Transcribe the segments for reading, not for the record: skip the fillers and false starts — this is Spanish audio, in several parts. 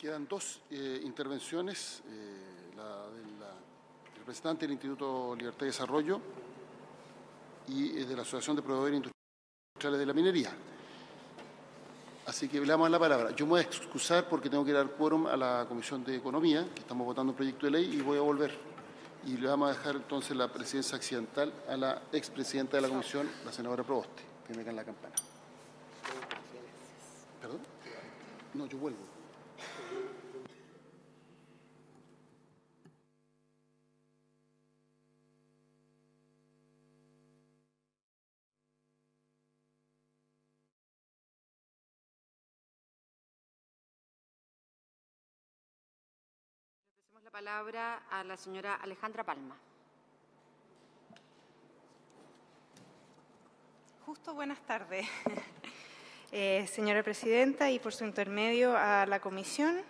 Quedan dos intervenciones, la del representante del Instituto Libertad y Desarrollo y de la Asociación de Proveedores Industriales de la Minería. Así que le damos la palabra. Yo me voy a excusar porque tengo que dar quórum a la Comisión de Economía, que estamos votando un proyecto de ley, y voy a volver. Y le vamos a dejar entonces la presidencia accidental a la expresidenta de la Comisión, la senadora Proboste, que me cae en la campana. ¿Perdón? No, yo vuelvo. La palabra a la señora Alejandra Palma. Justo buenas tardes, señora presidenta, y por su intermedio a la comisión.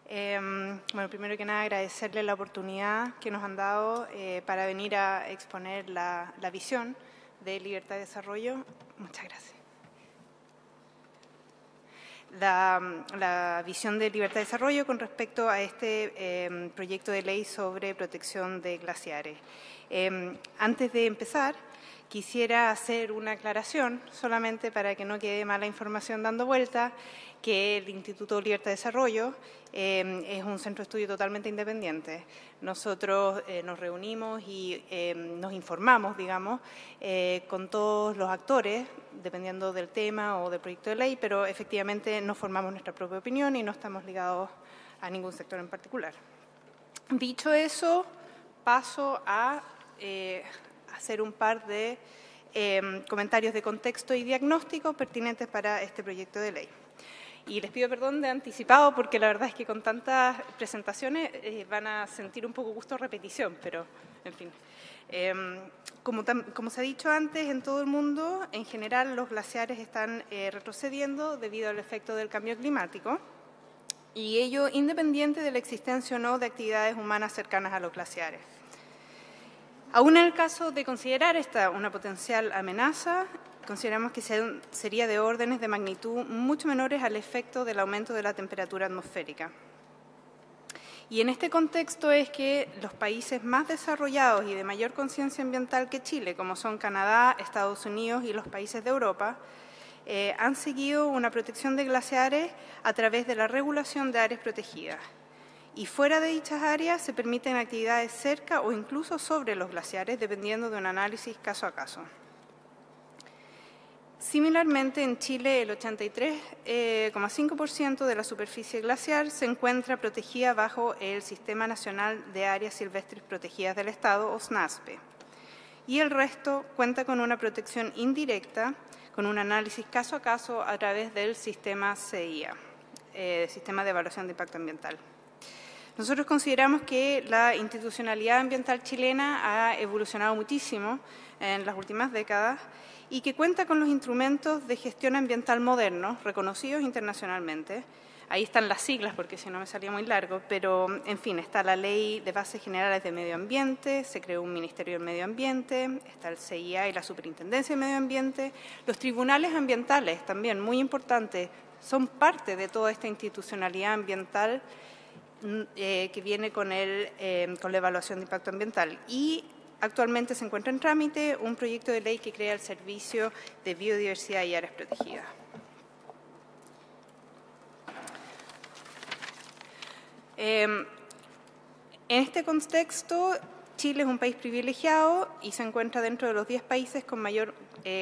Bueno, primero que nada agradecerle la oportunidad que nos han dado para venir a exponer la visión de Libertad y Desarrollo. Muchas gracias. La visión de Libertad y Desarrollo con respecto a este proyecto de ley sobre protección de glaciares. Antes de empezar, quisiera hacer una aclaración, solamente para que no quede mala información dando vuelta, que el Instituto Libertad y Desarrollo es un centro de estudio totalmente independiente. Nosotros nos reunimos y nos informamos, digamos, con todos los actores, dependiendo del tema o del proyecto de ley, pero efectivamente no formamos nuestra propia opinión y no estamos ligados a ningún sector en particular. Dicho eso, paso a hacer un par de comentarios de contexto y diagnóstico pertinentes para este proyecto de ley. Y les pido perdón de anticipado porque la verdad es que con tantas presentaciones van a sentir un poco gusto repetición, pero en fin. Como se ha dicho antes, en todo el mundo, en general, los glaciares están retrocediendo debido al efecto del cambio climático, y ello independiente de la existencia o no de actividades humanas cercanas a los glaciares. Aún en el caso de considerar esta una potencial amenaza, consideramos que sería de órdenes de magnitud mucho menores al efecto del aumento de la temperatura atmosférica. Y en este contexto es que los países más desarrollados y de mayor conciencia ambiental que Chile, como son Canadá, Estados Unidos y los países de Europa, han seguido una protección de glaciares a través de la regulación de áreas protegidas. Y fuera de dichas áreas se permiten actividades cerca o incluso sobre los glaciares, dependiendo de un análisis caso a caso. Similarmente, en Chile, el 83,5% de la superficie glaciar se encuentra protegida bajo el Sistema Nacional de Áreas Silvestres Protegidas del Estado, o SNASPE, y el resto cuenta con una protección indirecta, con un análisis caso a caso a través del sistema CIA, Sistema de Evaluación de Impacto Ambiental. Nosotros consideramos que la institucionalidad ambiental chilena ha evolucionado muchísimo en las últimas décadas y que cuenta con los instrumentos de gestión ambiental modernos, reconocidos internacionalmente. Ahí están las siglas, porque si no me salía muy largo, pero en fin, está la Ley de Bases Generales de Medio Ambiente, se creó un Ministerio del Medio Ambiente, está el CIA y la Superintendencia del Medio Ambiente. Los tribunales ambientales, también muy importantes, son parte de toda esta institucionalidad ambiental que viene con la evaluación de impacto ambiental. Y actualmente se encuentra en trámite un proyecto de ley que crea el Servicio de Biodiversidad y Áreas Protegidas. En este contexto, Chile es un país privilegiado y se encuentra dentro de los 10 países con mayor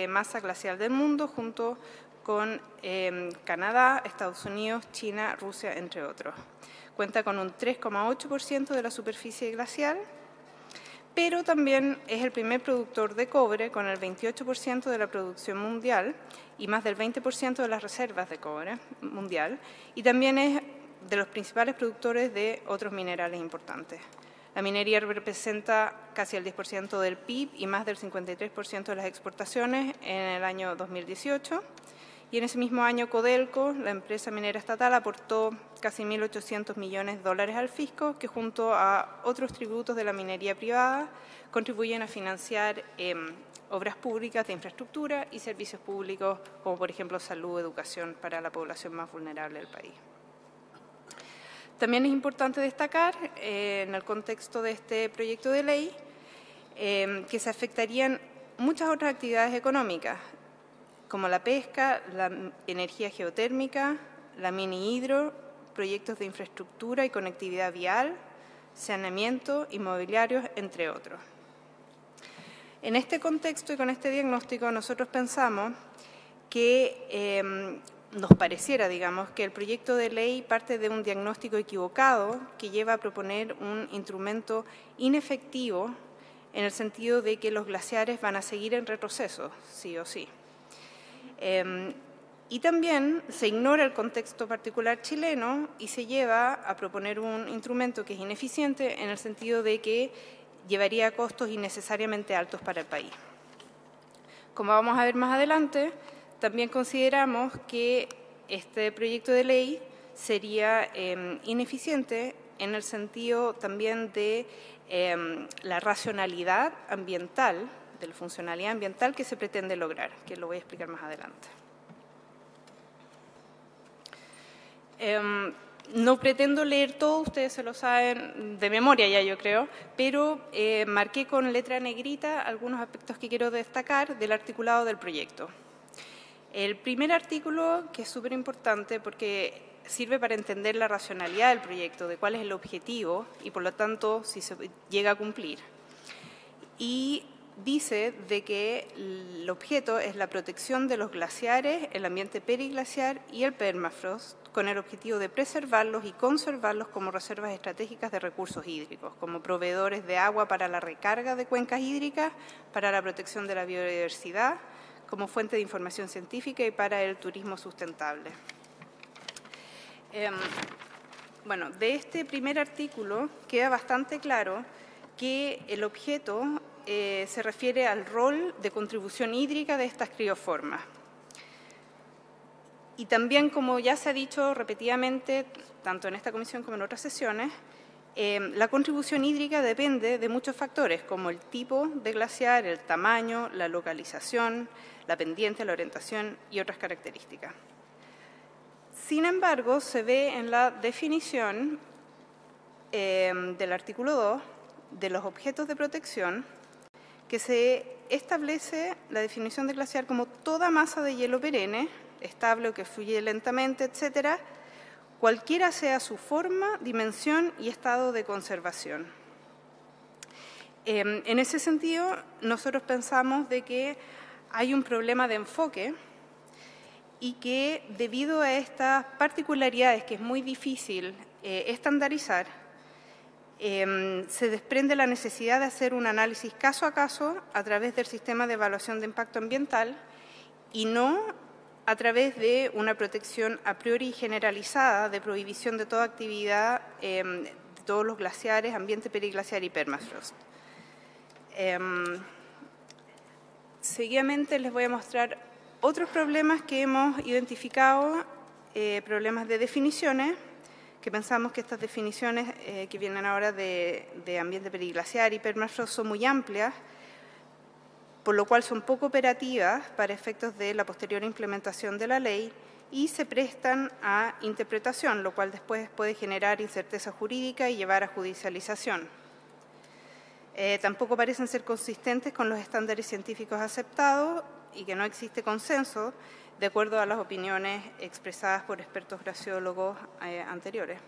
masa glacial del mundo, junto con Canadá, Estados Unidos, China, Rusia, entre otros. Cuenta con un 3,8% de la superficie glacial, pero también es el primer productor de cobre con el 28% de la producción mundial y más del 20% de las reservas de cobre mundial, y también es de los principales productores de otros minerales importantes. La minería representa casi el 10% del PIB y más del 53% de las exportaciones en el año 2018. Y en ese mismo año Codelco, la empresa minera estatal, aportó casi 1.800 millones de dólares al fisco, que junto a otros tributos de la minería privada contribuyen a financiar obras públicas de infraestructura y servicios públicos, como por ejemplo salud, educación para la población más vulnerable del país. También es importante destacar, en el contexto de este proyecto de ley, que se afectarían muchas otras actividades económicas, como la pesca, la energía geotérmica, la mini hidro, proyectos de infraestructura y conectividad vial, saneamiento, inmobiliarios, entre otros. En este contexto y con este diagnóstico, nosotros pensamos que nos pareciera, digamos, que el proyecto de ley parte de un diagnóstico equivocado que lleva a proponer un instrumento inefectivo en el sentido de que los glaciares van a seguir en retroceso, sí o sí. Y también se ignora el contexto particular chileno y se lleva a proponer un instrumento que es ineficiente en el sentido de que llevaría a costos innecesariamente altos para el país. Como vamos a ver más adelante, también consideramos que este proyecto de ley sería ineficiente en el sentido también de la racionalidad ambiental, de la funcionalidad ambiental que se pretende lograr, que lo voy a explicar más adelante. No pretendo leer todo, ustedes se lo saben de memoria ya, yo creo, pero marqué con letra negrita algunos aspectos que quiero destacar del articulado del proyecto. El primer artículo, que es súper importante porque sirve para entender la racionalidad del proyecto, de cuál es el objetivo y, por lo tanto, si se llega a cumplir. Y dice de que el objeto es la protección de los glaciares, el ambiente periglaciar y el permafrost, con el objetivo de preservarlos y conservarlos como reservas estratégicas de recursos hídricos, como proveedores de agua para la recarga de cuencas hídricas, para la protección de la biodiversidad, como fuente de información científica y para el turismo sustentable. Bueno, de este primer artículo queda bastante claro que el objeto se refiere al rol de contribución hídrica de estas crioformas. Y también, como ya se ha dicho repetidamente, tanto en esta comisión como en otras sesiones, la contribución hídrica depende de muchos factores, como el tipo de glaciar, el tamaño, la localización, la pendiente, la orientación y otras características. Sin embargo, se ve en la definición del artículo 2 de los objetos de protección que se establece la definición de glaciar como toda masa de hielo perenne, estable o que fluye lentamente, etcétera, cualquiera sea su forma, dimensión y estado de conservación. En ese sentido, nosotros pensamos de que hay un problema de enfoque y que debido a estas particularidades que es muy difícil estandarizar, se desprende la necesidad de hacer un análisis caso a caso a través del sistema de evaluación de impacto ambiental y no a través de una protección a priori generalizada de prohibición de toda actividad de todos los glaciares, ambiente periglaciar y permafrost. Seguidamente les voy a mostrar otros problemas que hemos identificado, problemas de definiciones, que pensamos que estas definiciones que vienen ahora de ambiente periglaciar y permafrost son muy amplias, por lo cual son poco operativas para efectos de la posterior implementación de la ley y se prestan a interpretación, lo cual después puede generar incerteza jurídica y llevar a judicialización. Tampoco parecen ser consistentes con los estándares científicos aceptados y que no existe consenso de acuerdo a las opiniones expresadas por expertos glaciólogos anteriores.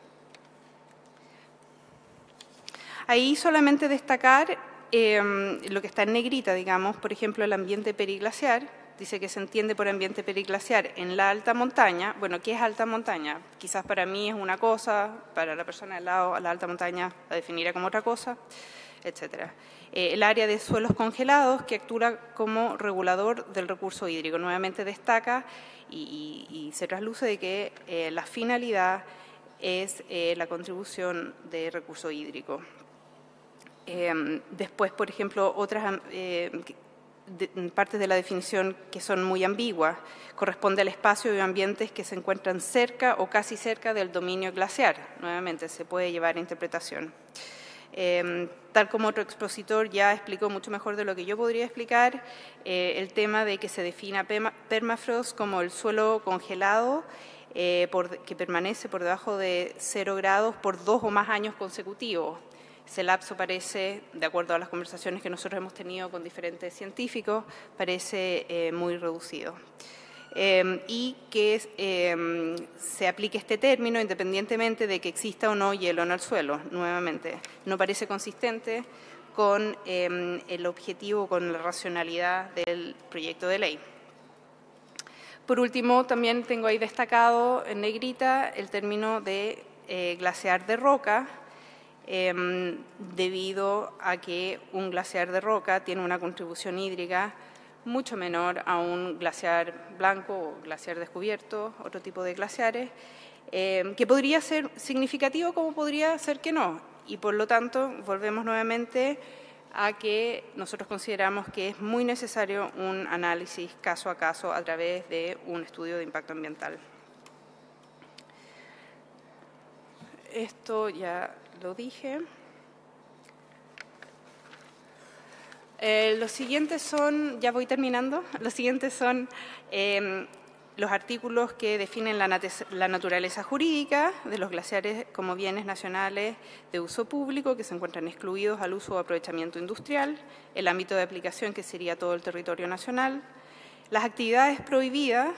Ahí solamente destacar lo que está en negrita, digamos, por ejemplo, el ambiente periglaciar. Dice que se entiende por ambiente periglaciar en la alta montaña. Bueno, ¿qué es alta montaña? Quizás para mí es una cosa, para la persona del lado, la alta montaña la definirá como otra cosa, etcétera. El área de suelos congelados que actúa como regulador del recurso hídrico. Nuevamente destaca y se trasluce de que la finalidad es la contribución de recurso hídrico. Después, por ejemplo, otras partes de la definición que son muy ambiguas. Corresponde al espacio y ambientes que se encuentran cerca o casi cerca del dominio glaciar. Nuevamente, se puede llevar a interpretación. Tal como otro expositor ya explicó mucho mejor de lo que yo podría explicar, el tema de que se defina permafrost como el suelo congelado que permanece por debajo de 0 grados por 2 o más años consecutivos. Ese lapso parece, de acuerdo a las conversaciones que nosotros hemos tenido con diferentes científicos, parece muy reducido. Y que se aplique este término independientemente de que exista o no hielo en el suelo, nuevamente. No parece consistente con el objetivo, con la racionalidad del proyecto de ley. Por último, también tengo ahí destacado en negrita el término de glaciar de roca, debido a que un glaciar de roca tiene una contribución hídrica mucho menor a un glaciar blanco o glaciar descubierto, otro tipo de glaciares, que podría ser significativo como podría ser que no. Y por lo tanto, volvemos nuevamente a que nosotros consideramos que es muy necesario un análisis caso a caso a través de un estudio de impacto ambiental. Esto ya lo dije. Los siguientes son, ya voy terminando, los siguientes son los artículos que definen la naturaleza jurídica de los glaciares como bienes nacionales de uso público que se encuentran excluidos al uso o aprovechamiento industrial, el ámbito de aplicación que sería todo el territorio nacional, las actividades prohibidas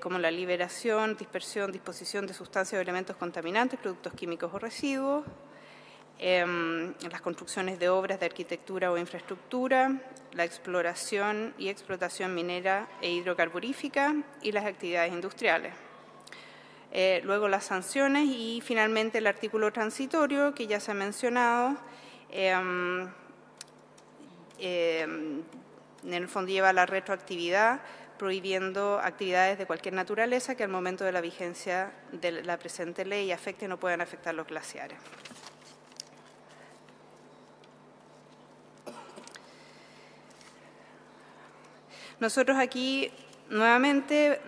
como la liberación, dispersión, disposición de sustancias o elementos contaminantes, productos químicos o residuos, las construcciones de obras de arquitectura o infraestructura, la exploración y explotación minera e hidrocarburífica y las actividades industriales. Luego las sanciones y finalmente el artículo transitorio que ya se ha mencionado, en el fondo lleva la retroactividad, prohibiendo actividades de cualquier naturaleza que al momento de la vigencia de la presente ley afecten o puedan afectar los glaciares. Nosotros aquí, nuevamente,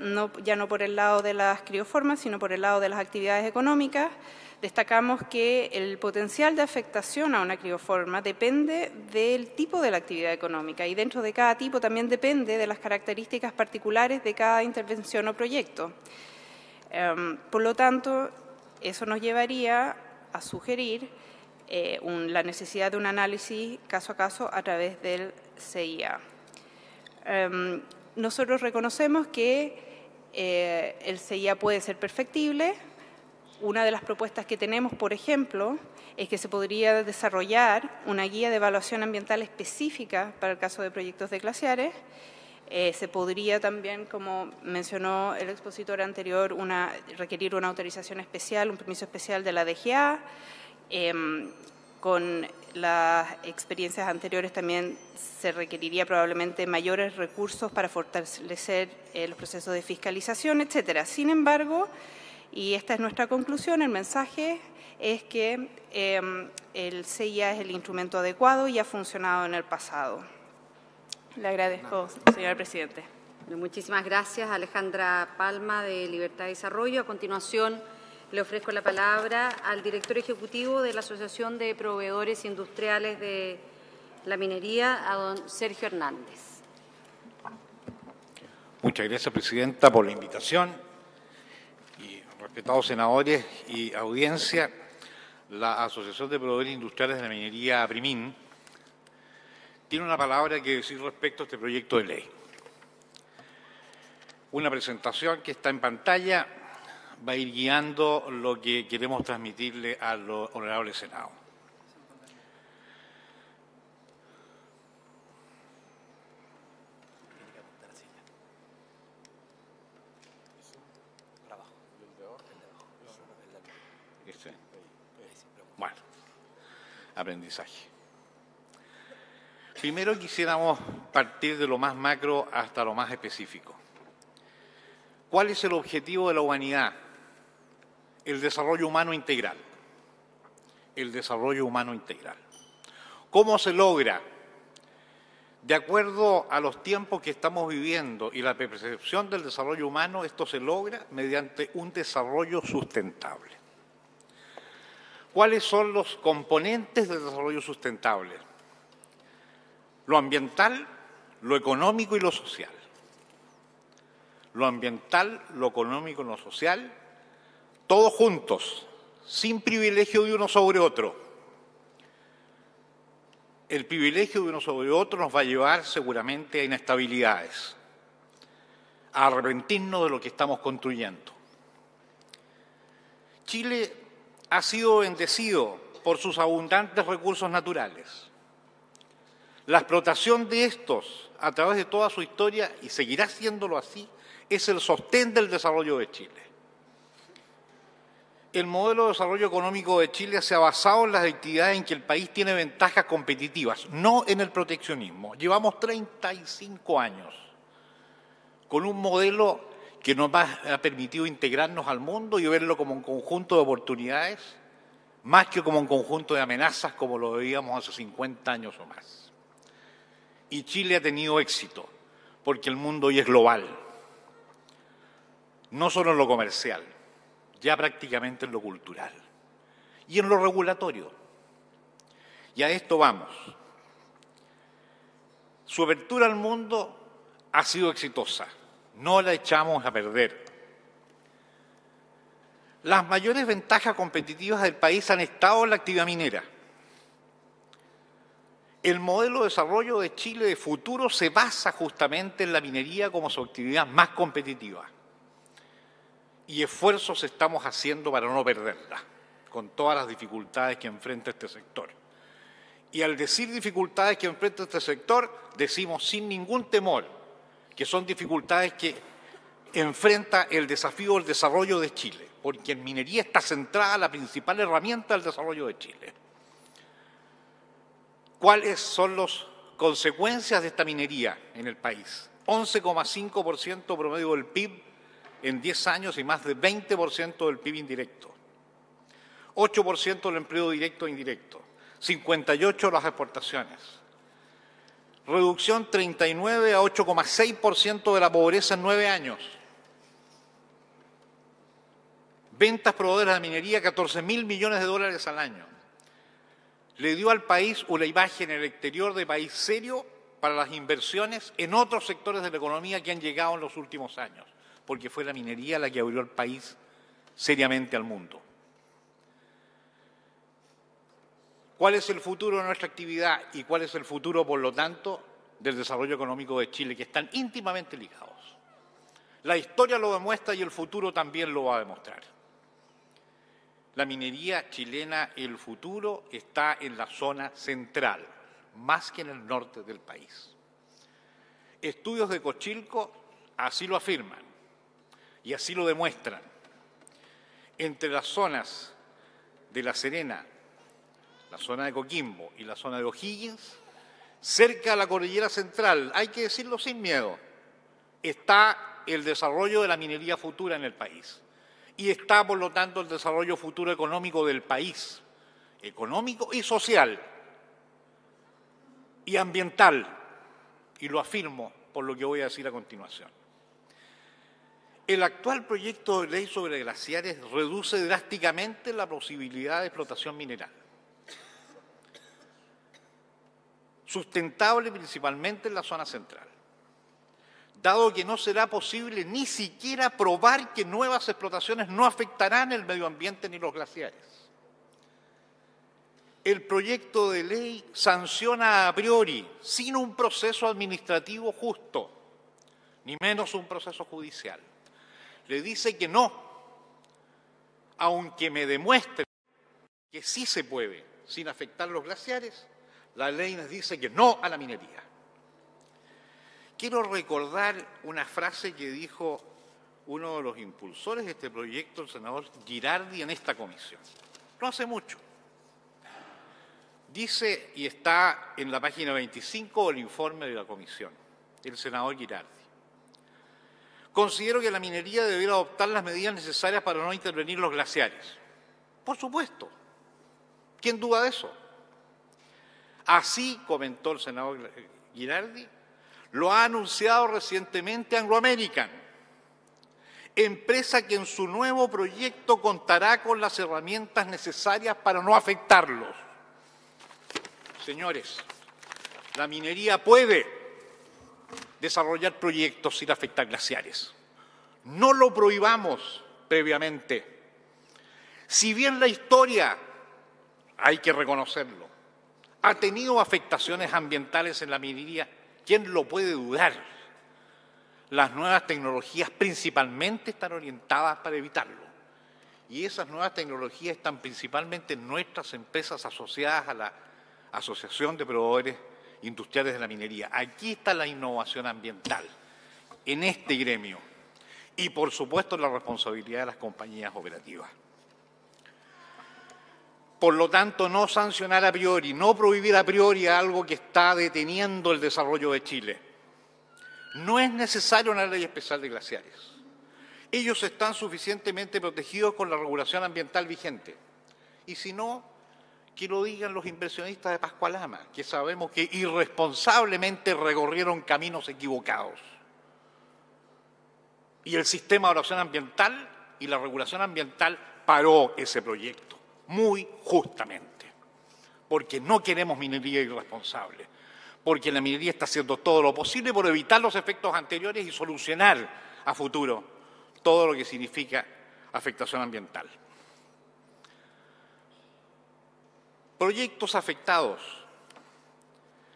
ya no por el lado de las crioformas, sino por el lado de las actividades económicas, destacamos que el potencial de afectación a una crioforma depende del tipo de la actividad económica y dentro de cada tipo también depende de las características particulares de cada intervención o proyecto. Por lo tanto, eso nos llevaría a sugerir la necesidad de un análisis caso a caso a través del CIA. Nosotros reconocemos que el CIA puede ser perfectible. Una de las propuestas que tenemos, por ejemplo, es que se podría desarrollar una guía de evaluación ambiental específica para el caso de proyectos de glaciares. Se podría también, como mencionó el expositor anterior, requerir una autorización especial, un permiso especial de la DGA. Con las experiencias anteriores también se requeriría probablemente mayores recursos para fortalecer los procesos de fiscalización, etcétera. Sin embargo, y esta es nuestra conclusión, el mensaje es que el CIA es el instrumento adecuado y ha funcionado en el pasado. Le agradezco, señor presidente. Muchísimas gracias, Alejandra Palma, de Libertad y Desarrollo. A continuación, le ofrezco la palabra al director ejecutivo de la Asociación de Proveedores Industriales de la Minería, a don Sergio Hernández. Muchas gracias, presidenta, por la invitación. Y respetados senadores y audiencia, la Asociación de Proveedores Industriales de la Minería, APRIMIN, tiene una palabra que decir respecto a este proyecto de ley. Una presentación que está en pantalla va a ir guiando lo que queremos transmitirle al honorable Senado. Bueno, aprendizaje. Primero quisiéramos partir de lo más macro hasta lo más específico. ¿Cuál es el objetivo de la humanidad? El desarrollo humano integral. El desarrollo humano integral. ¿Cómo se logra? De acuerdo a los tiempos que estamos viviendo y la percepción del desarrollo humano, esto se logra mediante un desarrollo sustentable. ¿Cuáles son los componentes del desarrollo sustentable? Lo ambiental, lo económico y lo social. lo ambiental, lo económico y lo social, todos juntos, sin privilegio de uno sobre otro. El privilegio de uno sobre otro nos va a llevar seguramente a inestabilidades, a arrepentirnos de lo que estamos construyendo. Chile ha sido bendecido por sus abundantes recursos naturales. La explotación de estos a través de toda su historia, y seguirá siéndolo así, es el sostén del desarrollo de Chile. El modelo de desarrollo económico de Chile se ha basado en las actividades en que el país tiene ventajas competitivas, no en el proteccionismo. Llevamos 35 años con un modelo que nos ha permitido integrarnos al mundo y verlo como un conjunto de oportunidades, más que como un conjunto de amenazas como lo veíamos hace 50 años o más. Y Chile ha tenido éxito, porque el mundo hoy es global, no solo en lo comercial, ya prácticamente en lo cultural y en lo regulatorio. Y a esto vamos. Su apertura al mundo ha sido exitosa, no la echamos a perder. Las mayores ventajas competitivas del país han estado en la actividad minera. El modelo de desarrollo de Chile de futuro se basa justamente en la minería como su actividad más competitiva. Y esfuerzos estamos haciendo para no perderla, con todas las dificultades que enfrenta este sector. Y al decir dificultades que enfrenta este sector, decimos sin ningún temor que son dificultades que enfrenta el desafío del desarrollo de Chile, porque en minería está centrada la principal herramienta del desarrollo de Chile. ¿Cuáles son las consecuencias de esta minería en el país? 11,5% promedio del PIB en 10 años y más de 20% del PIB indirecto. 8% del empleo directo e indirecto. 58% las exportaciones. Reducción 39 a 8,6% de la pobreza en 9 años. Ventas proveedoras de minería, 14.000 millones de dólares al año. Le dio al país una imagen en el exterior de país serio para las inversiones en otros sectores de la economía que han llegado en los últimos años, porque fue la minería la que abrió el país seriamente al mundo. ¿Cuál es el futuro de nuestra actividad y cuál es el futuro, por lo tanto, del desarrollo económico de Chile, que están íntimamente ligados? La historia lo demuestra y el futuro también lo va a demostrar. La minería chilena, el futuro está en la zona central, más que en el norte del país. Estudios de Cochilco así lo afirman y así lo demuestran. Entre las zonas de La Serena, la zona de Coquimbo y la zona de O'Higgins, cerca de la cordillera central, hay que decirlo sin miedo, está el desarrollo de la minería futura en el país. Y está, por lo tanto, el desarrollo futuro económico del país, económico y social, y ambiental, y lo afirmo por lo que voy a decir a continuación. El actual proyecto de ley sobre glaciares reduce drásticamente la posibilidad de explotación mineral, sustentable principalmente en la zona central, dado que no será posible ni siquiera probar que nuevas explotaciones no afectarán el medio ambiente ni los glaciares. El proyecto de ley sanciona a priori, sin un proceso administrativo justo, ni menos un proceso judicial. Le dice que no, aunque me demuestre que sí se puede, sin afectar los glaciares, la ley nos dice que no a la minería. Quiero recordar una frase que dijo uno de los impulsores de este proyecto, el senador Girardi, en esta comisión. No hace mucho. Dice, y está en la página 25 del informe de la comisión, el senador Girardi: considero que la minería debiera adoptar las medidas necesarias para no intervenir los glaciares. Por supuesto. ¿Quién duda de eso? Así, comentó el senador Girardi, lo ha anunciado recientemente Anglo American, empresa que en su nuevo proyecto contará con las herramientas necesarias para no afectarlos. Señores, la minería puede desarrollar proyectos sin afectar glaciares. No lo prohibamos previamente. Si bien la historia, hay que reconocerlo, ha tenido afectaciones ambientales en la minería, ¿quién lo puede dudar? Las nuevas tecnologías principalmente están orientadas para evitarlo. Y esas nuevas tecnologías están principalmente en nuestras empresas asociadas a la Asociación de Proveedores Industriales de la Minería. Aquí está la innovación ambiental, en este gremio. Y, por supuesto, la responsabilidad de las compañías operativas. Por lo tanto, no sancionar a priori, no prohibir a priori algo que está deteniendo el desarrollo de Chile. No es necesaria una ley especial de glaciares. Ellos están suficientemente protegidos con la regulación ambiental vigente. Y si no, que lo digan los inversionistas de Pascualama, que sabemos que irresponsablemente recorrieron caminos equivocados. Y el sistema de evaluación ambiental y la regulación ambiental paró ese proyecto, muy justamente, porque no queremos minería irresponsable, porque la minería está haciendo todo lo posible por evitar los efectos anteriores y solucionar a futuro todo lo que significa afectación ambiental. Proyectos afectados: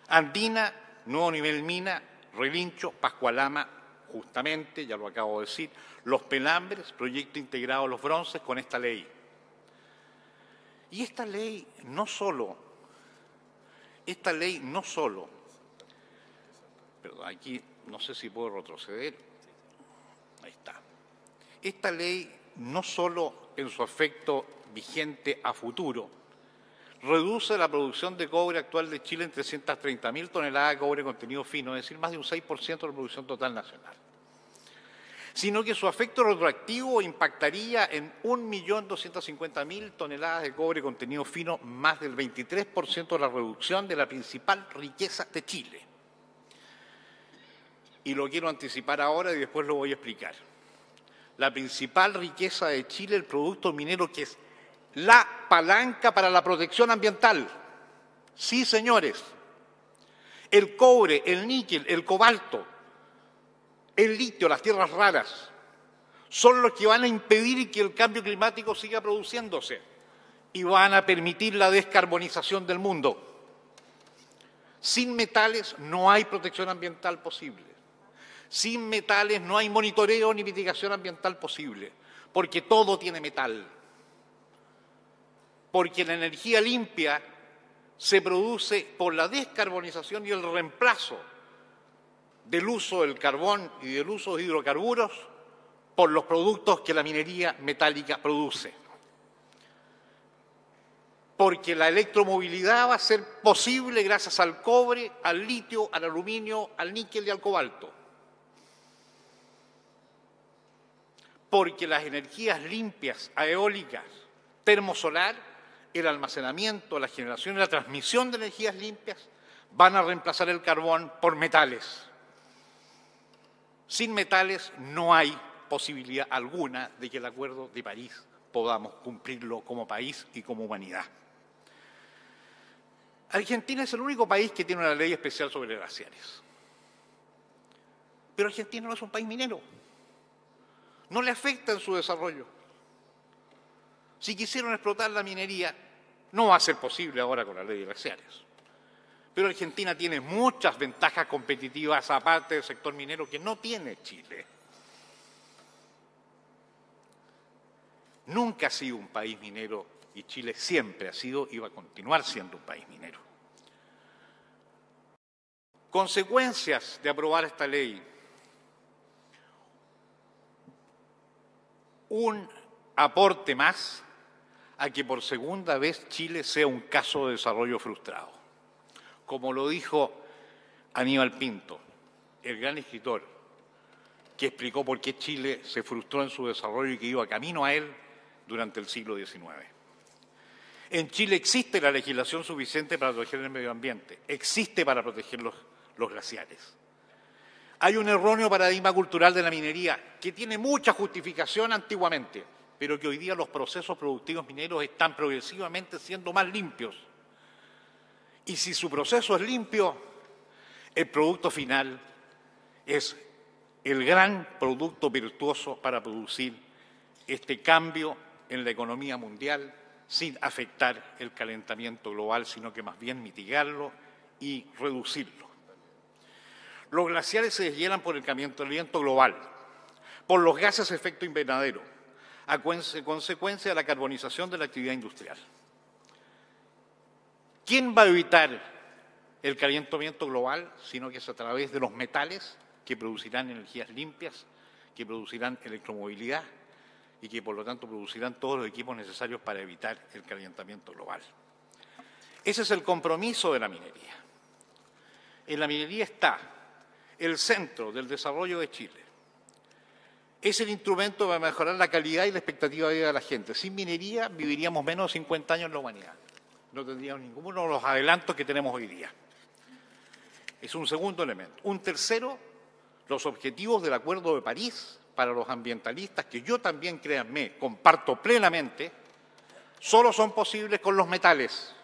Andina, Nuevo Nivel Mina, Relincho, Pascualama, justamente, ya lo acabo de decir, Los Pelambres, proyecto integrado a Los Bronces con esta ley. Y esta ley no solo, perdón, aquí no sé si puedo retroceder, ahí está. Esta ley no solo en su efecto vigente a futuro, reduce la producción de cobre actual de Chile en 330.000 toneladas de cobre contenido fino, es decir, más de un 6% de la producción total nacional, sino que su efecto retroactivo impactaría en 1.250.000 toneladas de cobre contenido fino, más del 23% de la reducción de la principal riqueza de Chile. Y lo quiero anticipar ahora y después lo voy a explicar. La principal riqueza de Chile, el producto minero, que es la palanca para la protección ambiental. Sí, señores. El cobre, el níquel, el cobalto, el litio, las tierras raras, son los que van a impedir que el cambio climático siga produciéndose y van a permitir la descarbonización del mundo. Sin metales no hay protección ambiental posible. Sin metales no hay monitoreo ni mitigación ambiental posible, porque todo tiene metal. Porque la energía limpia se produce por la descarbonización y el reemplazo del uso del carbón y del uso de hidrocarburos por los productos que la minería metálica produce. Porque la electromovilidad va a ser posible gracias al cobre, al litio, al aluminio, al níquel y al cobalto. Porque las energías limpias, eólicas, termosolar, el almacenamiento, la generación y la transmisión de energías limpias van a reemplazar el carbón por metales. Sin metales no hay posibilidad alguna de que el Acuerdo de París podamos cumplirlo como país y como humanidad. Argentina es el único país que tiene una ley especial sobre glaciares. Pero Argentina no es un país minero. No le afecta en su desarrollo. Si quisieron explotar la minería, no va a ser posible ahora con la ley de glaciares. Pero Argentina tiene muchas ventajas competitivas aparte del sector minero que no tiene Chile. Nunca ha sido un país minero y Chile siempre ha sido y va a continuar siendo un país minero. Consecuencias de aprobar esta ley. Un aporte más a que por segunda vez Chile sea un caso de desarrollo frustrado. Como lo dijo Aníbal Pinto, el gran escritor, que explicó por qué Chile se frustró en su desarrollo y que iba camino a él durante el siglo XIX. En Chile existe la legislación suficiente para proteger el medio ambiente, existe para proteger los glaciares. Hay un erróneo paradigma cultural de la minería que tiene mucha justificación antiguamente, pero que hoy día los procesos productivos mineros están progresivamente siendo más limpios. Y si su proceso es limpio, el producto final es el gran producto virtuoso para producir este cambio en la economía mundial sin afectar el calentamiento global, sino que más bien mitigarlo y reducirlo. Los glaciares se deshielan por el calentamiento global, por los gases de efecto invernadero, a consecuencia de la carbonización de la actividad industrial. ¿Quién va a evitar el calentamiento global, sino que es a través de los metales que producirán energías limpias, que producirán electromovilidad y que por lo tanto producirán todos los equipos necesarios para evitar el calentamiento global? Ese es el compromiso de la minería. En la minería está el centro del desarrollo de Chile. Es el instrumento para mejorar la calidad y la expectativa de vida de la gente. Sin minería viviríamos menos de 50 años en la humanidad. No tendríamos ninguno de los adelantos que tenemos hoy día. Es un segundo elemento. Un tercero, los objetivos del Acuerdo de París para los ambientalistas, que yo también, créanme, comparto plenamente, solo son posibles con los metales.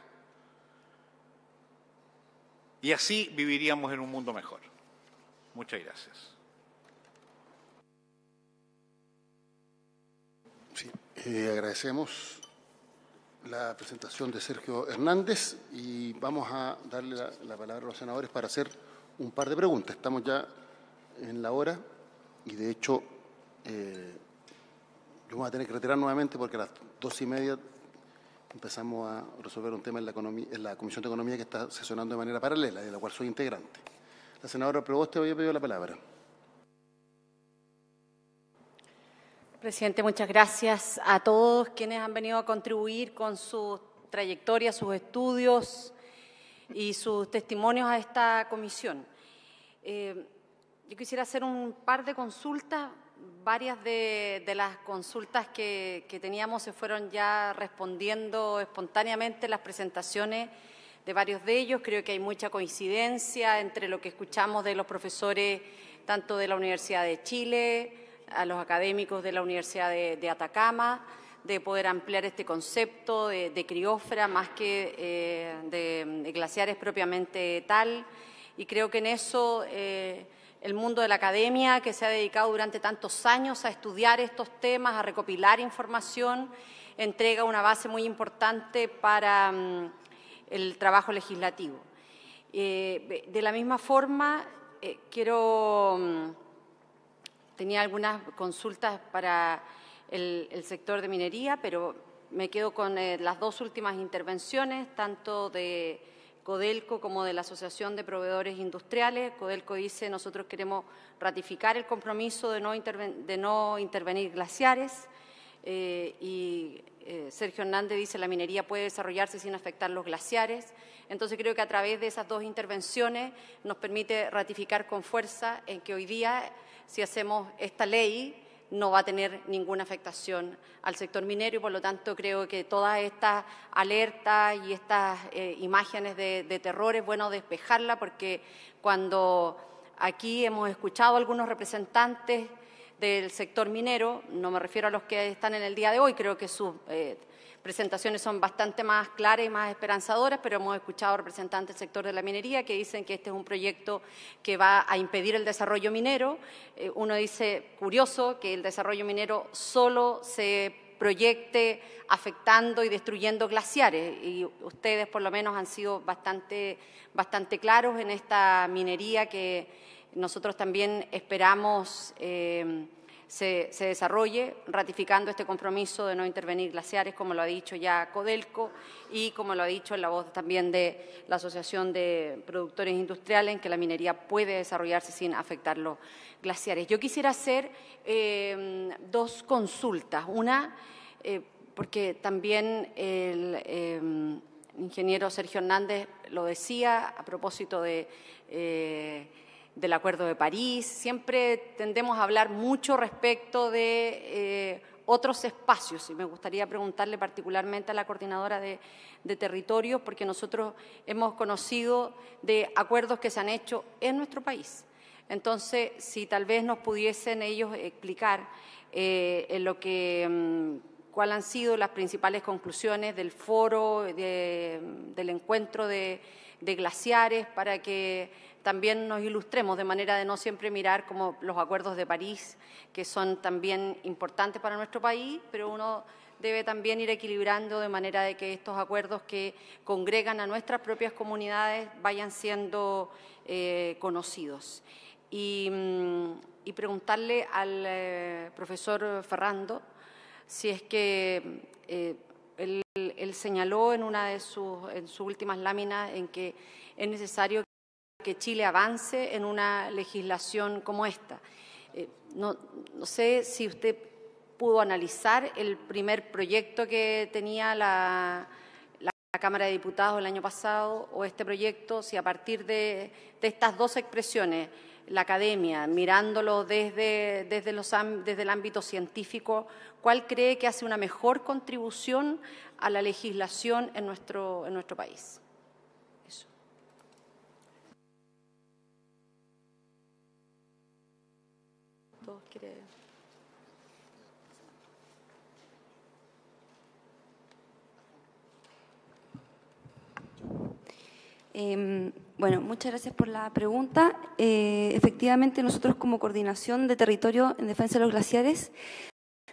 Y así viviríamos en un mundo mejor. Muchas gracias. Sí, agradecemos la presentación de Sergio Hernández y vamos a darle la palabra a los senadores para hacer un par de preguntas. Estamos ya en la hora y, de hecho, lo vamos a tener que retirar nuevamente porque a las 2:30 empezamos a resolver un tema en la Comisión de Economía que está sesionando de manera paralela, de la cual soy integrante. La senadora Proboste había pedido la palabra. Presidente, muchas gracias a todos quienes han venido a contribuir con su trayectoria, sus estudios y sus testimonios a esta comisión. Yo quisiera hacer un par de consultas. Varias de las consultas que teníamos se fueron ya respondiendo espontáneamente en las presentaciones de varios de ellos. Creo que hay mucha coincidencia entre lo que escuchamos de los profesores tanto de la Universidad de Chile, a los académicos de la Universidad de Atacama, de poder ampliar este concepto de criósfera más que de glaciares propiamente tal. Y creo que en eso el mundo de la academia, que se ha dedicado durante tantos años a estudiar estos temas, a recopilar información, entrega una base muy importante para el trabajo legislativo. De la misma forma, tenía algunas consultas para el sector de minería, pero me quedo con las dos últimas intervenciones, tanto de Codelco como de la Asociación de Proveedores Industriales. Codelco dice: nosotros queremos ratificar el compromiso de no intervenir glaciares, y Sergio Hernández dice: la minería puede desarrollarse sin afectar los glaciares. Entonces creo que a través de esas dos intervenciones nos permite ratificar con fuerza en que hoy día, si hacemos esta ley, no va a tener ninguna afectación al sector minero y, por lo tanto, creo que todas estas alertas y estas imágenes de terror es bueno despejarla, porque cuando aquí hemos escuchado a algunos representantes del sector minero, no me refiero a los que están en el día de hoy, creo que sus presentaciones son bastante más claras y más esperanzadoras, pero hemos escuchado representantes del sector de la minería que dicen que este es un proyecto que va a impedir el desarrollo minero. Uno dice, curioso, que el desarrollo minero solo se proyecte afectando y destruyendo glaciares, y ustedes por lo menos han sido bastante claros en esta minería que nosotros también esperamos se desarrolle, ratificando este compromiso de no intervenir glaciares, como lo ha dicho ya Codelco y como lo ha dicho en la voz también de la Asociación de Productores Industriales, en que la minería puede desarrollarse sin afectar los glaciares. Yo quisiera hacer dos consultas. Una, porque también el ingeniero Sergio Hernández lo decía a propósito del Acuerdo de París. Siempre tendemos a hablar mucho respecto de otros espacios, y me gustaría preguntarle particularmente a la coordinadora de territorios, porque nosotros hemos conocido de acuerdos que se han hecho en nuestro país. Entonces, si tal vez nos pudiesen ellos explicar cuáles han sido las principales conclusiones del foro, del encuentro de glaciares, para que también nos ilustremos, de manera de no siempre mirar como los acuerdos de París, que son también importantes para nuestro país, pero uno debe también ir equilibrando de manera de que estos acuerdos que congregan a nuestras propias comunidades vayan siendo conocidos. Y preguntarle al profesor Ferrando si es que él señaló en una de sus últimas láminas en que es necesario que Chile avance en una legislación como esta. No sé si usted pudo analizar el primer proyecto que tenía la Cámara de Diputados el año pasado, o este proyecto, si a partir de estas dos expresiones, la academia, mirándolo desde el ámbito científico, ¿cuál cree que hace una mejor contribución a la legislación en nuestro país? Eso. ¿Todos quieren? Bueno, muchas gracias por la pregunta. Efectivamente, nosotros como Coordinación de Territorio en Defensa de los Glaciares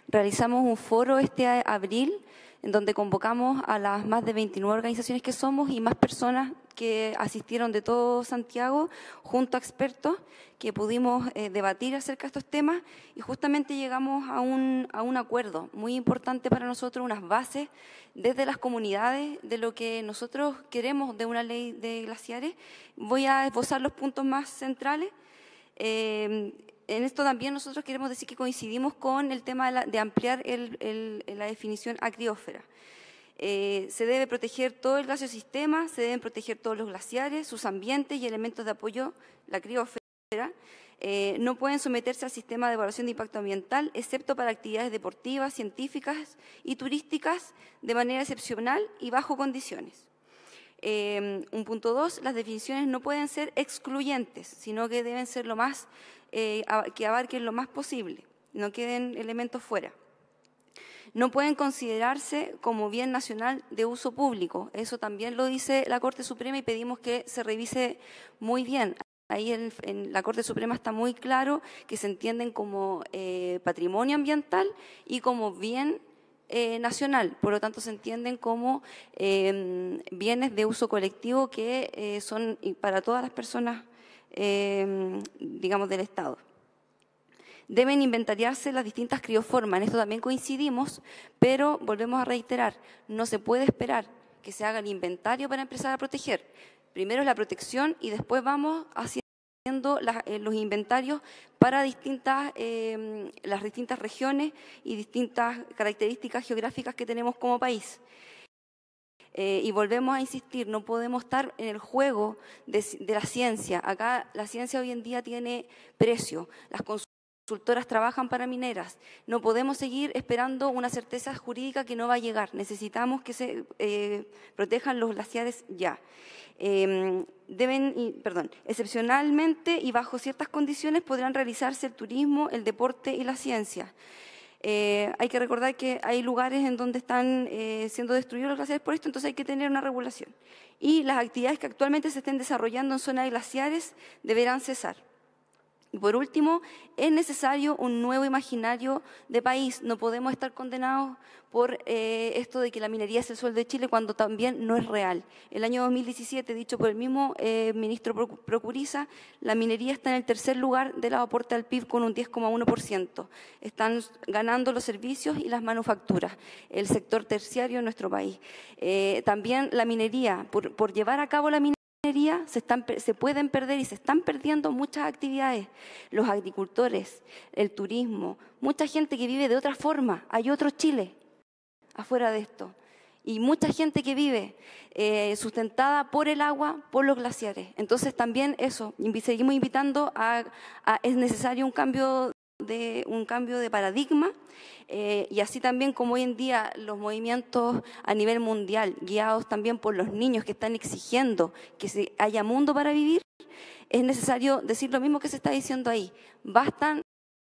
realizamos un foro este abril en donde convocamos a las más de 29 organizaciones que somos y más personas que asistieron de todo Santiago junto a expertos que pudimos debatir acerca de estos temas y justamente llegamos a un acuerdo muy importante para nosotros, unas bases desde las comunidades de lo que nosotros queremos de una ley de glaciares. Voy a esbozar los puntos más centrales. En esto también nosotros queremos decir que coincidimos con el tema de ampliar la definición a criósfera. Se debe proteger todo el glaciosistema, se deben proteger todos los glaciares, sus ambientes y elementos de apoyo, la criósfera. No pueden someterse al sistema de evaluación de impacto ambiental, excepto para actividades deportivas, científicas y turísticas de manera excepcional y bajo condiciones. Un punto 2, las definiciones no pueden ser excluyentes, sino que deben ser lo más, que abarquen lo más posible, no queden elementos fuera. No pueden considerarse como bien nacional de uso público, eso también lo dice la Corte Suprema y pedimos que se revise muy bien. Ahí en la Corte Suprema está muy claro que se entienden como patrimonio ambiental y como bien nacional, por lo tanto se entienden como bienes de uso colectivo que son para todas las personas, digamos, del Estado. Deben inventariarse las distintas crioformas, en esto también coincidimos, pero volvemos a reiterar, no se puede esperar que se haga el inventario para empezar a proteger. Primero es la protección y después vamos haciendo los inventarios para las distintas regiones y distintas características geográficas que tenemos como país. Y volvemos a insistir, no podemos estar en el juego de la ciencia. Acá la ciencia hoy en día tiene precio, las consultoras trabajan para mineras, no podemos seguir esperando una certeza jurídica que no va a llegar, necesitamos que se protejan los glaciares ya. Excepcionalmente y bajo ciertas condiciones podrán realizarse el turismo, el deporte y la ciencia. Hay que recordar que hay lugares en donde están siendo destruidos los glaciares por esto, entonces hay que tener una regulación. Y las actividades que actualmente se estén desarrollando en zonas de glaciares deberán cesar. Y por último, es necesario un nuevo imaginario de país. No podemos estar condenados por esto de que la minería es el sueldo de Chile cuando también no es real. El año 2017, dicho por el mismo ministro Procuriza, la minería está en el tercer lugar del aporte al PIB con un 10,1%. Están ganando los servicios y las manufacturas, el sector terciario en nuestro país. También la minería, por llevar a cabo la minería, se pueden perder y se están perdiendo muchas actividades, los agricultores, el turismo, mucha gente que vive de otra forma, hay otro Chile afuera de esto y mucha gente que vive sustentada por el agua, por los glaciares. Entonces también eso, seguimos invitando es necesario un cambio de paradigma y así también como hoy en día los movimientos a nivel mundial, guiados también por los niños que están exigiendo que haya mundo para vivir, es necesario decir lo mismo que se está diciendo ahí. Bastan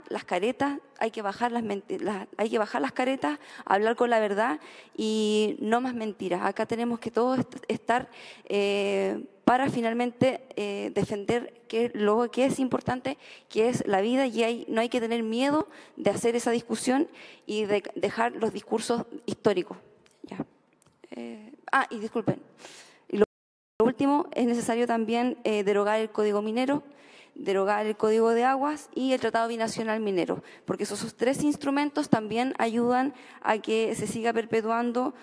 las caretas, hay que bajar las caretas, hablar con la verdad y no más mentiras. Acá tenemos que todos estar para finalmente defender lo que es importante, que es la vida, y no hay que tener miedo de hacer esa discusión y de dejar los discursos históricos. Ya. Y disculpen. Y lo último, es necesario también derogar el Código Minero, derogar el Código de Aguas y el Tratado Binacional Minero, porque esos tres instrumentos también ayudan a que se siga perpetuando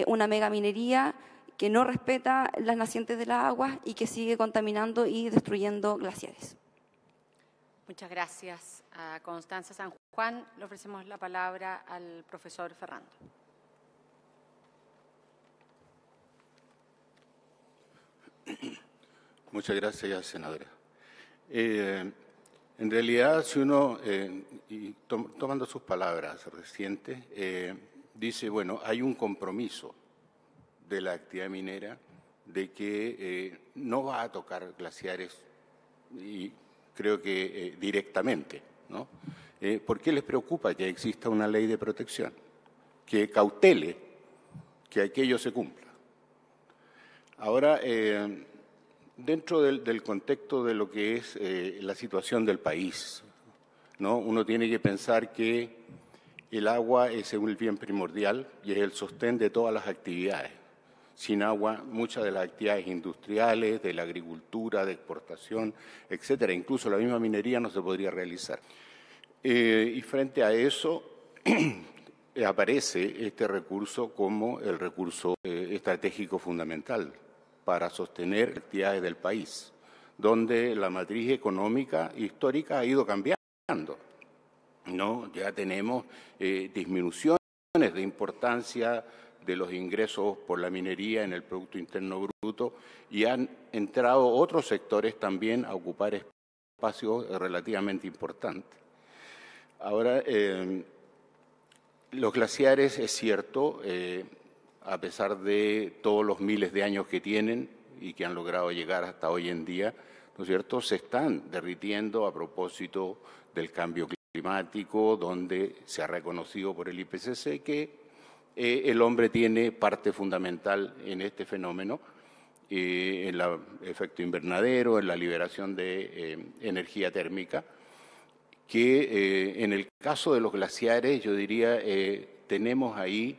una megaminería que no respeta las nacientes de las aguas y que sigue contaminando y destruyendo glaciares. Muchas gracias a Constanza San Juan. Le ofrecemos la palabra al profesor Ferrando. Muchas gracias, senadora. En realidad, si uno, tomando sus palabras recientes, dice, bueno, hay un compromiso de la actividad minera de que no va a tocar glaciares, y creo que directamente, ¿no? ¿Por qué les preocupa que exista una ley de protección que cautele que aquello se cumpla? Ahora, dentro del contexto de lo que es la situación del país, ¿no? Uno tiene que pensar que el agua es el bien primordial y es el sostén de todas las actividades. Sin agua, muchas de las actividades industriales, de la agricultura, de exportación, etcétera, incluso la misma minería no se podría realizar. Y frente a eso aparece este recurso como el recurso estratégico fundamental para sostener actividades del país, donde la matriz económica histórica ha ido cambiando, ¿no? Ya tenemos disminuciones de importancia de los ingresos por la minería en el Producto Interno Bruto y han entrado otros sectores también a ocupar espacios relativamente importantes. Ahora, los glaciares, es cierto, a pesar de todos los miles de años que tienen y que han logrado llegar hasta hoy en día, ¿no es cierto?, se están derritiendo a propósito del cambio climático, donde se ha reconocido por el IPCC que el hombre tiene parte fundamental en este fenómeno, en el efecto invernadero, en la liberación de energía térmica, que en el caso de los glaciares, yo diría, tenemos ahí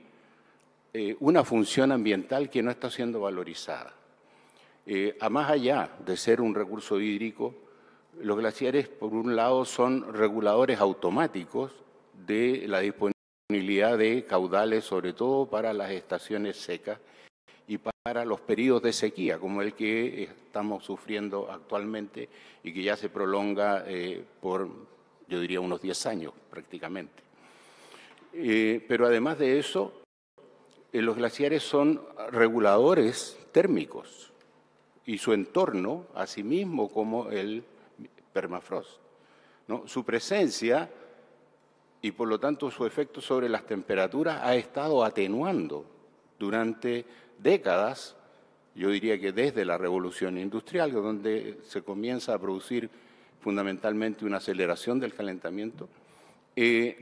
una función ambiental que no está siendo valorizada. A más allá de ser un recurso hídrico, los glaciares, por un lado, son reguladores automáticos de la disponibilidad de caudales, sobre todo para las estaciones secas y para los periodos de sequía, como el que estamos sufriendo actualmente y que ya se prolonga por, yo diría, unos 10 años prácticamente. Pero además de eso, los glaciares son reguladores térmicos y su entorno, asimismo como el permafrost, ¿no? Su presencia y por lo tanto su efecto sobre las temperaturas ha estado atenuando durante décadas, yo diría que desde la Revolución Industrial, donde se comienza a producir fundamentalmente una aceleración del calentamiento,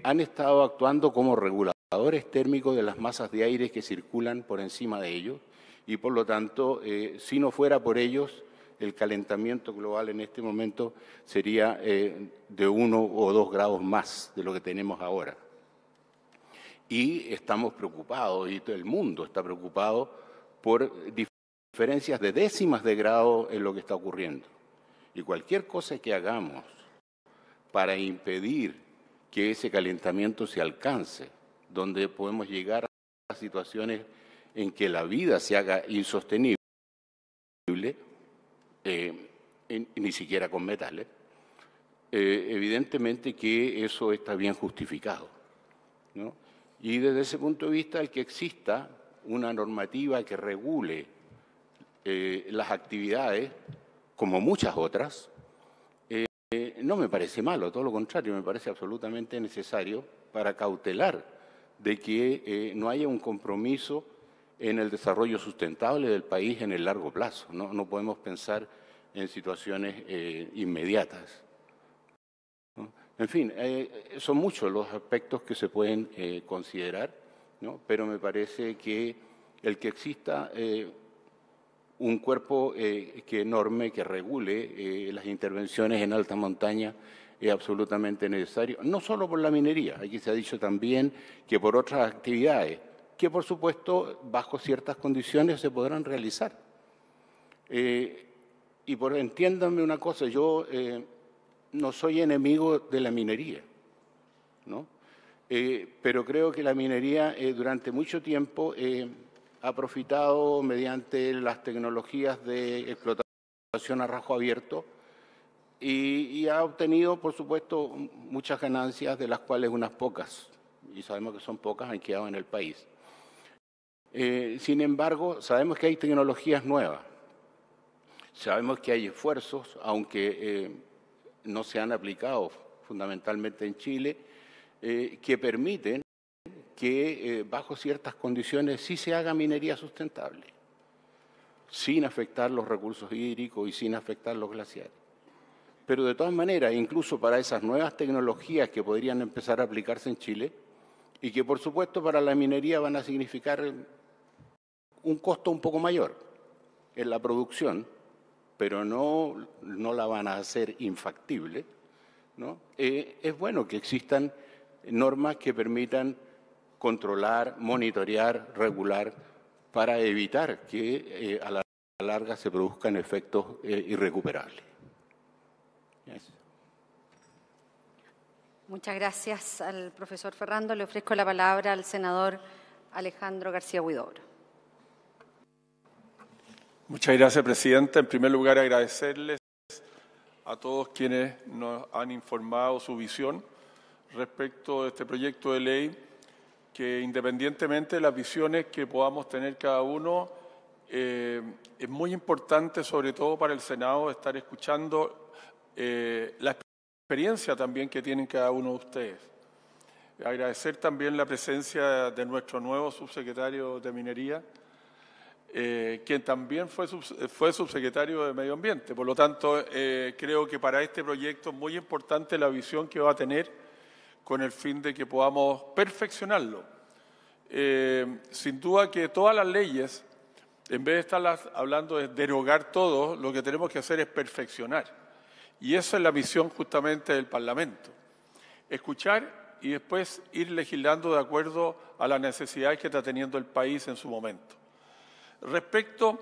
han estado actuando como reguladores térmicos de las masas de aire que circulan por encima de ellos y por lo tanto, si no fuera por ellos, el calentamiento global en este momento sería de 1 o 2 grados más de lo que tenemos ahora. Y estamos preocupados, y todo el mundo está preocupado por diferencias de décimas de grado en lo que está ocurriendo. Y cualquier cosa que hagamos para impedir que ese calentamiento se alcance, donde podemos llegar a situaciones en que la vida se haga insostenible, ni siquiera con metales, evidentemente que eso está bien justificado, ¿no? Y desde ese punto de vista, el que exista una normativa que regule las actividades, como muchas otras, no me parece malo, todo lo contrario, me parece absolutamente necesario para cautelar de que no haya un compromiso en el desarrollo sustentable del país en el largo plazo. No podemos pensar en situaciones inmediatas, ¿no? En fin, son muchos los aspectos que se pueden considerar, ¿no? Pero me parece que el que exista un cuerpo que norme, que regule las intervenciones en alta montaña es absolutamente necesario, no solo por la minería, aquí se ha dicho también que por otras actividades, que por supuesto bajo ciertas condiciones se podrán realizar. Entiéndanme una cosa, yo no soy enemigo de la minería, ¿no? Pero creo que la minería durante mucho tiempo ha profitado mediante las tecnologías de explotación a rajo abierto y ha obtenido, por supuesto, muchas ganancias, de las cuales unas pocas, y sabemos que son pocas, han quedado en el país. Sin embargo, sabemos que hay tecnologías nuevas, sabemos que hay esfuerzos, aunque no se han aplicado fundamentalmente en Chile, que permiten que bajo ciertas condiciones sí se haga minería sustentable, sin afectar los recursos hídricos y sin afectar los glaciares. Pero de todas maneras, incluso para esas nuevas tecnologías que podrían empezar a aplicarse en Chile y que por supuesto para la minería van a significar un costo un poco mayor en la producción, pero no la van a hacer infactible, ¿no? Es bueno que existan normas que permitan controlar, monitorear, regular, para evitar que a la larga se produzcan efectos irrecuperables. Muchas gracias al profesor Ferrando. Le ofrezco la palabra al senador Alejandro García Huidobro. Muchas gracias, Presidenta. En primer lugar, agradecerles a todos quienes nos han informado su visión respecto de este proyecto de ley, que independientemente de las visiones que podamos tener cada uno, es muy importante, sobre todo para el Senado, estar escuchando la experiencia también que tienen cada uno de ustedes. Agradecer también la presencia de nuestro nuevo subsecretario de Minería, quien también fue subsecretario de Medio Ambiente. Por lo tanto, creo que para este proyecto es muy importante la visión que va a tener con el fin de que podamos perfeccionarlo. Sin duda que todas las leyes, en vez de estarlas hablando de derogar todo, lo que tenemos que hacer es perfeccionar. Y esa es la misión justamente del Parlamento. Escuchar y después ir legislando de acuerdo a las necesidades que está teniendo el país en su momento. Respecto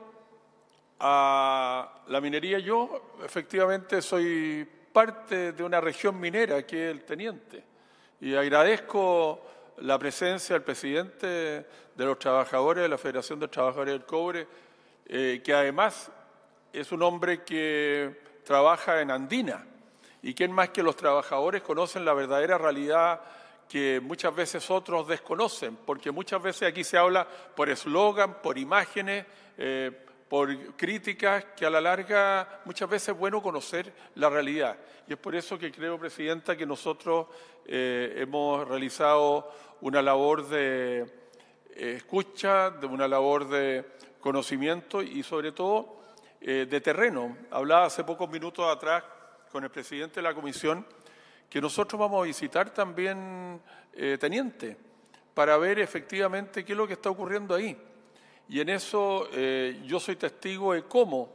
a la minería, yo efectivamente soy parte de una región minera que es el Teniente y agradezco la presencia del presidente de los trabajadores de la Federación de Trabajadores del Cobre, que además es un hombre que trabaja en Andina y quien más que los trabajadores conocen la verdadera realidad que muchas veces otros desconocen, porque muchas veces aquí se habla por eslogan, por imágenes, por críticas, que a la larga muchas veces es bueno conocer la realidad. Y es por eso que creo, Presidenta, que nosotros hemos realizado una labor de escucha, de una labor de conocimiento y sobre todo de terreno. Hablaba hace pocos minutos atrás con el presidente de la Comisión que nosotros vamos a visitar también Teniente para ver efectivamente qué es lo que está ocurriendo ahí. Y en eso yo soy testigo de cómo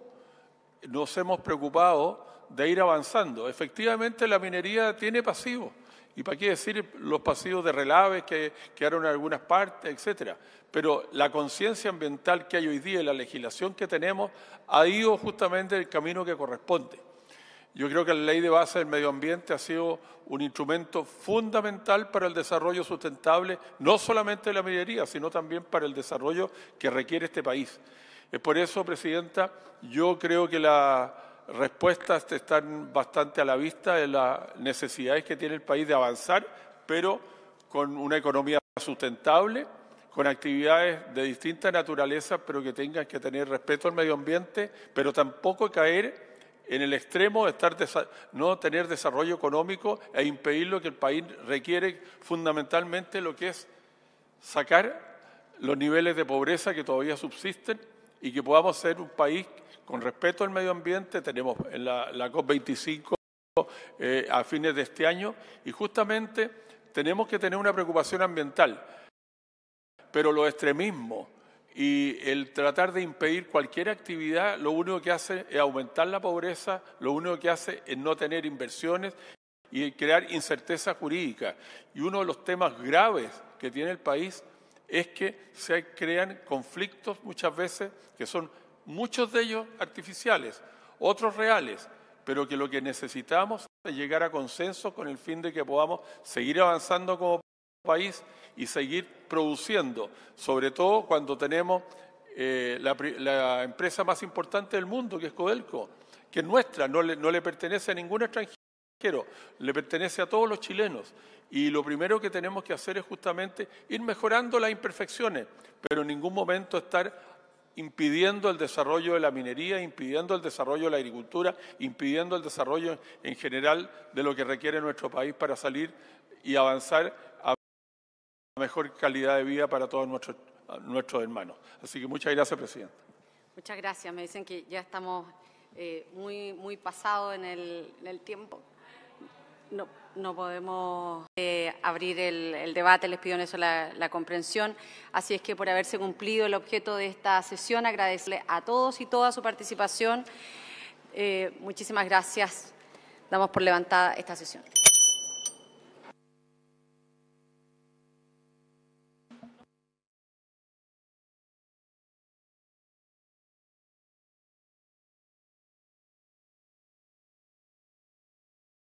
nos hemos preocupado de ir avanzando. Efectivamente la minería tiene pasivos. ¿Y para qué decir los pasivos de relaves que quedaron en algunas partes, etcétera? Pero la conciencia ambiental que hay hoy día y la legislación que tenemos ha ido justamente el camino que corresponde. Yo creo que la Ley de Base del Medio Ambiente ha sido un instrumento fundamental para el desarrollo sustentable, no solamente de la minería, sino también para el desarrollo que requiere este país. Es por eso, Presidenta, yo creo que las respuestas están bastante a la vista de las necesidades que tiene el país de avanzar, pero con una economía sustentable, con actividades de distinta naturaleza, pero que tengan que tener respeto al medio ambiente, pero tampoco caer en el extremo de no tener desarrollo económico e impedir lo que el país requiere, fundamentalmente lo que es sacar los niveles de pobreza que todavía subsisten y que podamos ser un país con respeto al medio ambiente. Tenemos en la COP25 a fines de este año, y justamente tenemos que tener una preocupación ambiental, pero los extremismos y el tratar de impedir cualquier actividad lo único que hace es aumentar la pobreza, lo único que hace es no tener inversiones y crear incerteza jurídica. Y uno de los temas graves que tiene el país es que se crean conflictos muchas veces que son muchos de ellos artificiales, otros reales, pero que lo que necesitamos es llegar a consenso con el fin de que podamos seguir avanzando como país y seguir produciendo, sobre todo cuando tenemos la empresa más importante del mundo, que es Codelco, que es nuestra, no le pertenece a ningún extranjero, le pertenece a todos los chilenos. Y lo primero que tenemos que hacer es justamente ir mejorando las imperfecciones, pero en ningún momento estar impidiendo el desarrollo de la minería, impidiendo el desarrollo de la agricultura, impidiendo el desarrollo en general de lo que requiere nuestro país para salir y avanzar a mejor calidad de vida para todos nuestros hermanos. Así que muchas gracias, presidente. Muchas gracias. Me dicen que ya estamos muy pasados en el tiempo. No podemos abrir el debate, les pido en eso la comprensión. Así es que por haberse cumplido el objeto de esta sesión, agradecerle a todos y toda su participación. Muchísimas gracias. Damos por levantada esta sesión.